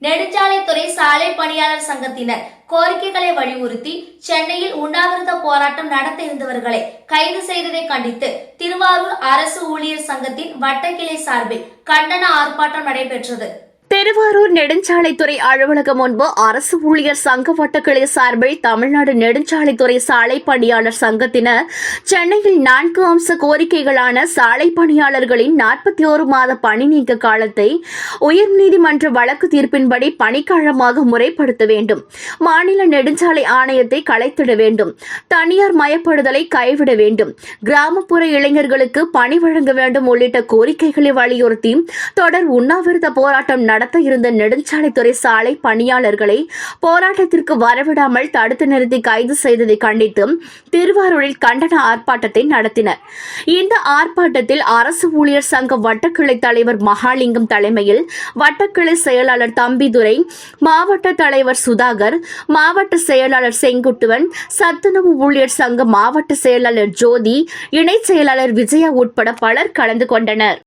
நெடுஞ்சாலைத்துறை சாலை பணியாளர் சங்கத்தினர் கோரிக்கைகளை வலியுறுத்தி சென்னையில் உண்ணாவிரத போராட்டம் நடத்த இருந்தவர்களை கைது செய்ததை கண்டித்து திருவாரூர் அரசு ஊழியர் சங்கத்தின் வட்டக்கிளை சார்பில் கண்டன ஆர்ப்பாட்டம் நடைபெற்றது. திருவாரூர் நெடுஞ்சாலைத்துறை அலுவலகம் முன்பு அரசு ஊழியர் சங்க வட்டக்கிளை சார்பில் தமிழ்நாடு நெடுஞ்சாலைத்துறை சாலை பணியாளர் சங்கத்தினர் சென்னையில் 4 அம்ச கோரிக்கைகளான சாலை பணியாளர்களின் 41 மாத பணி நீக்க காலத்தை உயர்நீதிமன்ற வழக்கு தீர்ப்பின்படி பணிக்காலமாக முறைப்படுத்த வேண்டும், மாநில நெடுஞ்சாலை ஆணையத்தை கலைத்திட வேண்டும், தனியார் மயப்படுதலை கைவிட வேண்டும், கிராமப்புற இளைஞர்களுக்கு பணி வழங்க வேண்டும் உள்ளிட்ட கோரிக்கைகளை வலியுறுத்தி தொடர் உண்ணாவிரத போராட்டம் நடத்த இருந்த நெடுஞ்சாலைத்துறை சாலை பணியாளர்களை போராட்டத்திற்கு வரவிடாமல் தடுத்து நிறுத்தி கைது செய்ததை கண்டித்து திருவாரூரில் கண்டன ஆர்ப்பாட்டத்தை நடத்தினர். இந்த ஆர்ப்பாட்டத்தில் அரசு ஊழியர் சங்க வட்டக்கிளை தலைவர் மகாலிங்கம் தலைமையில் வட்டக்கிளை செயலாளர் தம்பிதுரை, மாவட்ட தலைவர் சுதாகர், மாவட்ட செயலாளர் செங்குட்டுவன், சத்துணவு ஊழியர் சங்க மாவட்ட செயலாளர் ஜோதி, இணைச் செயலாளர் விஜயா உட்பட பலர் கலந்து கொண்டனர்.